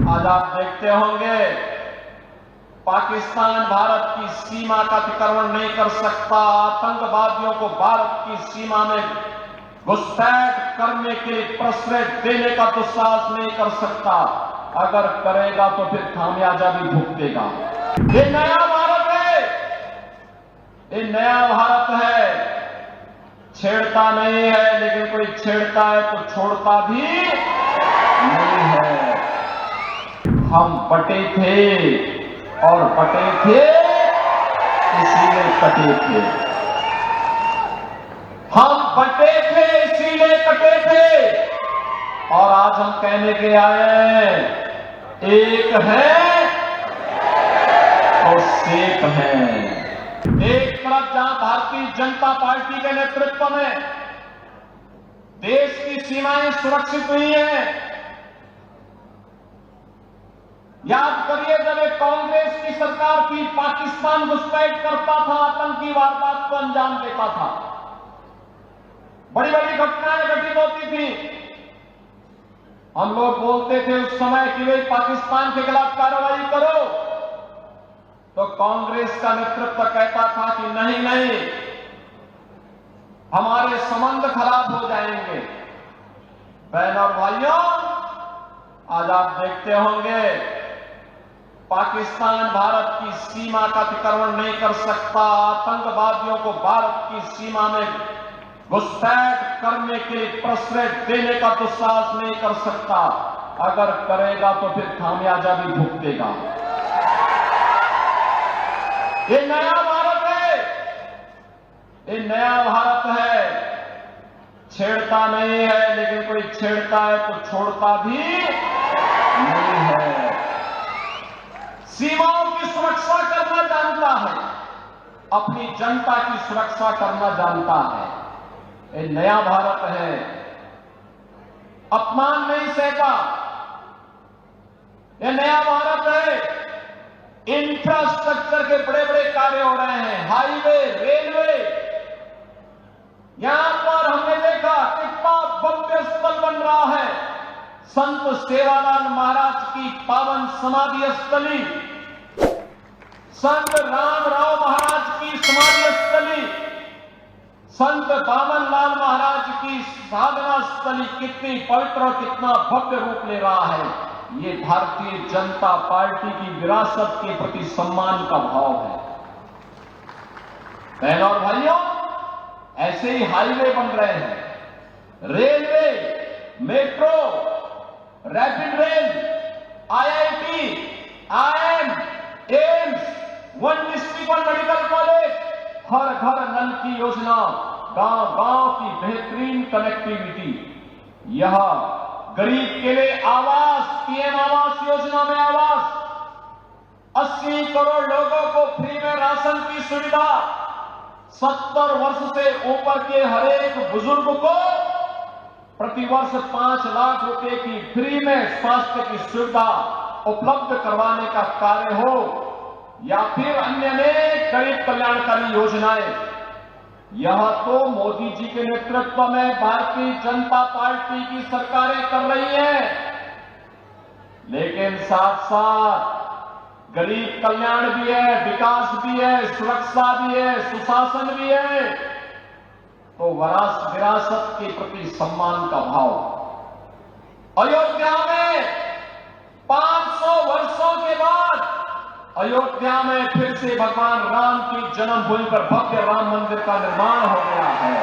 आज आप देखते होंगे पाकिस्तान भारत की सीमा का अतिक्रमण नहीं कर सकता, आतंकवादियों को भारत की सीमा में घुसपैठ करने के लिए प्रश्रय देने का दुस्साहस नहीं कर सकता। अगर करेगा तो फिर खामियाजा भी भुगतेगा। ये नया भारत है, ये नया भारत है। छेड़ता नहीं है, लेकिन कोई छेड़ता है तो छोड़ता भी नहीं है। हम बटे थे और बटे थे इसीलिए कटे थे। हम बटे थे इसीलिए कटे थे। और आज हम कहने के आए हैं, एक है और सेफ है। एक तरफ जहां भारतीय जनता पार्टी के नेतृत्व में देश की सीमाएं सुरक्षित हुई हैं। याद करिए, जब एक कांग्रेस की सरकार थी, पाकिस्तान घुसपैठ करता था, आतंकी वारदात को अंजाम देता था, बड़ी बड़ी घटनाएं घटित होती थी। हम लोग बोलते थे उस समय कि भाई पाकिस्तान के खिलाफ कार्रवाई करो, तो कांग्रेस का नेतृत्व कहता था कि नहीं नहीं, हमारे संबंध खराब हो जाएंगे। बहनों और भाइयों, आज आप देखते होंगे पाकिस्तान भारत की सीमा का अतिक्रमण नहीं कर सकता, आतंकवादियों को भारत की सीमा में घुसपैठ करने के लिए प्रश्रय देने का दुस्साहस नहीं कर सकता। अगर करेगा तो फिर खामियाजा भी भुगतेगा। ये नया भारत है, ये नया भारत है। छेड़ता नहीं है, लेकिन कोई छेड़ता है तो छोड़ता भी नहीं है। सीमाओं की सुरक्षा करना जानता है, अपनी जनता की सुरक्षा करना जानता है। ये नया भारत है। अपमान नहीं सहता, ये नया भारत है। इंफ्रास्ट्रक्चर के बड़े बड़े कार्य हो रहे हैं, हाईवे, रेलवे। यहां पर हमने देखा कितना भव्य स्थल बन रहा है, संत सेवालाल महाराज की पावन समाधि स्थली, संत रामराव महाराज की समाधि स्थली, संत बामनलाल महाराज की साधना स्थली कितनी पवित्र और कितना भव्य रूप ले रहा है। ये भारतीय जनता पार्टी की विरासत के प्रति सम्मान का भाव है। बहनों और भाइयों, ऐसे ही हाईवे बन रहे हैं, railway, metro, rapid rail, IIT, IIM, AIIMS, one district one medical college, हर घर नल की योजना, गांव गांव की बेहतरीन कनेक्टिविटी, यह गरीब के लिए आवास, PM आवास योजना में आवास, 80 करोड़ लोगों को फ्री में राशन की सुविधा, 70 वर्ष से ऊपर के हर एक बुजुर्ग को प्रतिवर्ष 5 लाख रुपए की फ्री में स्वास्थ्य की सुविधा उपलब्ध करवाने का कार्य हो, या फिर अन्य अनेक गरीब कल्याणकारी योजनाएं, यह तो मोदी जी के नेतृत्व में भारतीय जनता पार्टी की सरकारें कर रही हैं। लेकिन साथ साथ गरीब कल्याण भी है, विकास भी है, सुरक्षा भी है, सुशासन भी है। तो विरासत के प्रति सम्मान का भाव। अयोध्या में 500 वर्षों के बाद अयोध्या में फिर से भगवान राम की जन्मभूमि पर भव्य राम मंदिर का निर्माण हो गया है।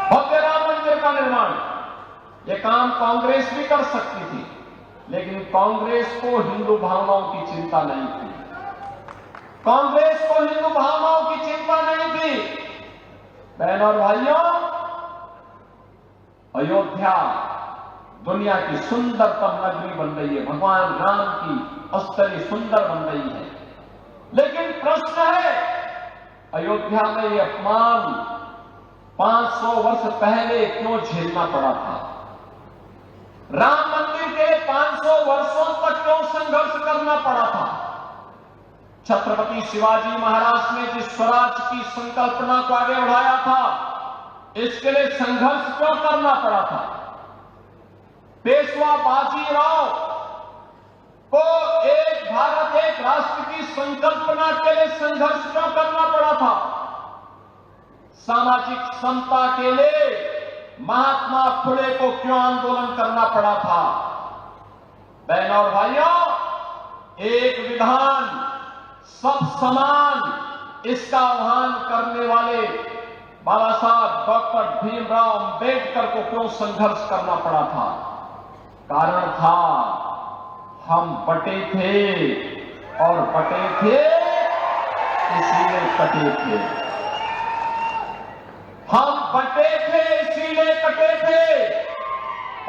भव्य राम मंदिर का निर्माण, यह काम कांग्रेस भी कर सकती थी, लेकिन कांग्रेस को हिंदू भावनाओं की चिंता नहीं थी। कांग्रेस को हिंदू भावनाओं की चिंता नहीं थी। बहनों और भाइयों, अयोध्या दुनिया की सुंदरतम नगरी बन रही है, भगवान राम की स्थली सुंदर बन रही है। लेकिन प्रश्न है, अयोध्या में यह अपमान 500 वर्ष पहले क्यों झेलना पड़ा था? राम मंदिर के 500 वर्षों तक क्यों संघर्ष करना पड़ा था? छत्रपति शिवाजी महाराज ने जिस स्वराज की संकल्पना को आगे बढ़ाया था, इसके लिए संघर्ष क्यों करना पड़ा था? पेशवा बाजीराव संकल्पना के लिए संघर्ष क्यों करना पड़ा था? सामाजिक समता के लिए महात्मा फुले को क्यों आंदोलन करना पड़ा था? बहनों और भाइयों, एक विधान सब समान, इसका आह्वान करने वाले बाबा साहब डॉक्टर भीमराव अंबेडकर को क्यों संघर्ष करना पड़ा था? कारण था हम बटे थे और बटे थे इसीलिए कटे थे। हम बटे थे इसीलिए कटे थे।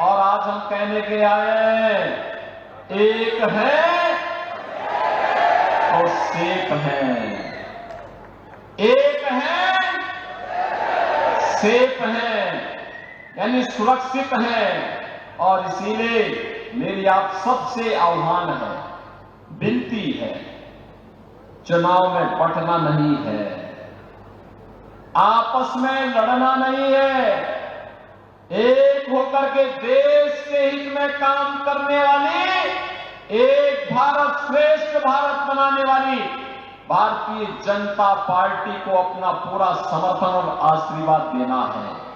और आज हम कहने के आए एक है तो सेफ है, एक है सेफ है, यानी सुरक्षित है। और इसीलिए मेरी आप सबसे आह्वान है, विनती है, चुनाव में बंटना नहीं है, आपस में लड़ना नहीं है, एक होकर के देश के हित में काम करने वाली, एक भारत श्रेष्ठ भारत बनाने वाली भारतीय जनता पार्टी को अपना पूरा समर्थन और आशीर्वाद देना है।